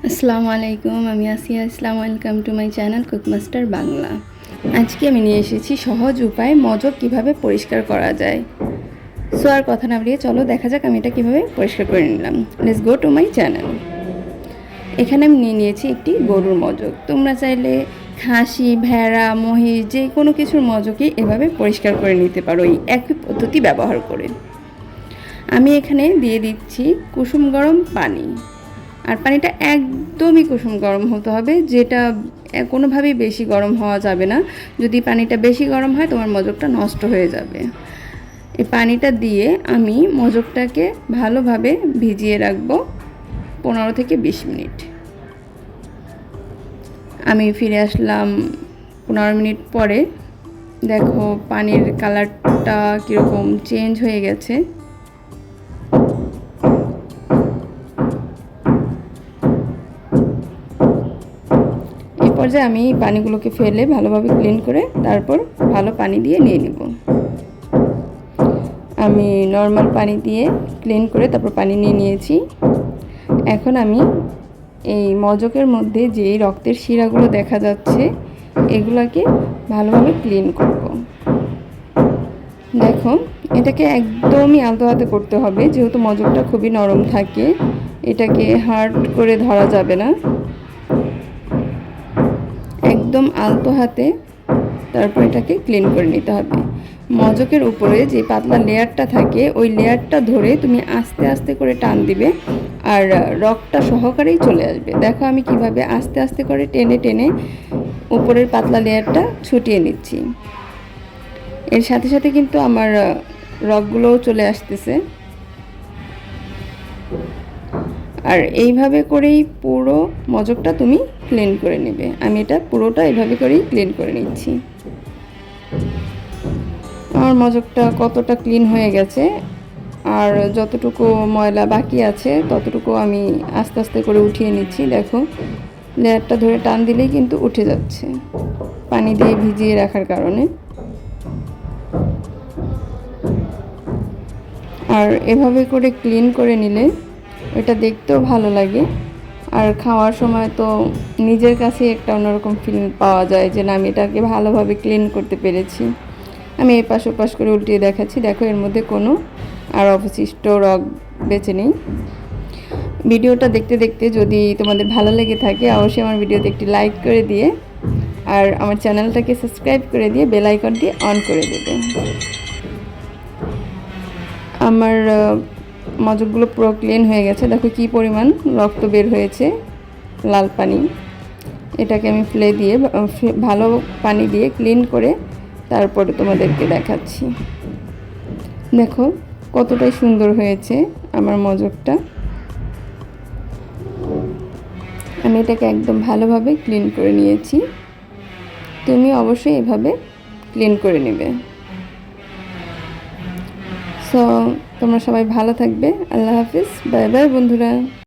আসসালামু আলাইকুম, আমি Asiya Islam. Welcome to my channel cook master Bangla. আজকে আমি নিয়ে এসেছি সহজ উপায় মজক কিভাবে পরিষ্কার করা যায়। সো আর কথা না বাড়িয়ে চলো দেখা যাক আমি এটা কীভাবে পরিষ্কার করে নিলাম। Let's go to my channel. এখানে আমি নিয়ে নিয়েছি একটি গরুর মজক। তোমরা চাইলে খাসি, ভেড়া, মহিষ যে কোনো কিছুর মজকই এভাবে পরিষ্কার করে নিতে পারো এই একই পদ্ধতি ব্যবহার করে। আমি এখানে দিয়ে দিচ্ছি কুসুম গরম পানি। আর পানিটা একদমই কুসুম গরম হতে হবে, যেটা কোনোভাবেই বেশি গরম হওয়া যাবে না। যদি পানিটা বেশি গরম হয় তোমার মজকটা নষ্ট হয়ে যাবে। এই পানিটা দিয়ে আমি মজকটাকে ভালোভাবে ভিজিয়ে রাখবো 15 থেকে 20 মিনিট। আমি ফিরে আসলাম 15 মিনিট পরে। দেখো পানির কালারটা কীরকম চেঞ্জ হয়ে গেছে। পর্যায়ে আমি পানিগুলোকে ফেলে ভালোভাবে ক্লিন করে তারপর ভালো পানি দিয়ে নিয়ে নিব। আমি নর্মাল পানি দিয়ে ক্লিন করে তারপর পানি নিয়ে নিয়েছি। এখন আমি এই মজকের মধ্যে যে রক্তের শিরাগুলো দেখা যাচ্ছে এগুলাকে ভালোভাবে ক্লিন করব। দেখো এটাকে একদমই আলতো হাতে করতে হবে, যেহেতু মজকটা খুবই নরম থাকে, এটাকে হার্ড করে ধরা যাবে না। একদম আলতো হাতে তারপর এটাকে ক্লিন করে নিতে হবে। মজকের উপরে যে পাতলা লেয়ারটা থাকে ওই লেয়ারটা ধরে তুমি আস্তে আস্তে করে টান দিবে আর রগটা সহকারেই চলে আসবে। দেখো আমি কিভাবে আস্তে আস্তে করে টেনে টেনে উপরের পাতলা লেয়ারটা ছুটিয়ে নিচ্ছি। এর সাথে সাথে কিন্তু আমার রগগুলোও চলে আসতেছে। আর এইভাবে করেই পুরো মজকটা তুমি ক্লিন করে নেবে। আমি এটা পুরোটা এইভাবে করেই ক্লিন করে নিচ্ছি। আমার মজকটা কতটা ক্লিন হয়ে গেছে, আর যতটুকু ময়লা বাকি আছে ততটুকু আমি আস্তে আস্তে করে উঠিয়ে নিচ্ছি। দেখো লেয়ারটা ধরে টান দিলেই কিন্তু উঠে যাচ্ছে পানি দিয়ে ভিজিয়ে রাখার কারণে। আর এভাবে করে ক্লিন করে নিলে এটা দেখতেও ভালো লাগে, আর খাওয়ার সময় তো নিজের কাছে একটা অন্যরকম ফিল পাওয়া যায় যে না আমি এটাকে ভালোভাবে ক্লিন করতে পেরেছি। আমি এপাশ ওপাশ করে উল্টিয়ে দেখাচ্ছি। দেখো এর মধ্যে কোনো আর অবশিষ্ট রগ বেঁচে নেই। ভিডিওটা দেখতে দেখতে যদি তোমাদের ভালো লেগে থাকে অবশ্যই আমার ভিডিওতে একটি লাইক করে দিয়ে আর আমার চ্যানেলটাকে সাবস্ক্রাইব করে দিয়ে বেল আইকনটি অন করে দেবে। আমার মজকগুলো পুরো ক্লিন হয়ে গেছে। দেখো কি পরিমাণ রক্ত বের হয়েছে, লাল পানি। এটাকে আমি ফেলে দিয়ে ভালো পানি দিয়ে ক্লিন করে তারপরে তোমাদেরকে দেখাচ্ছি। দেখো কতটাই সুন্দর হয়েছে আমার মজকটা। আমি এটাকে একদম ভালোভাবে ক্লিন করে নিয়েছি। তুমি অবশ্যই এভাবে ক্লিন করে নেবে। সো তোমরা সবাই ভালো থাকবে। আল্লাহ হাফিজ, বাই বাই বন্ধুরা।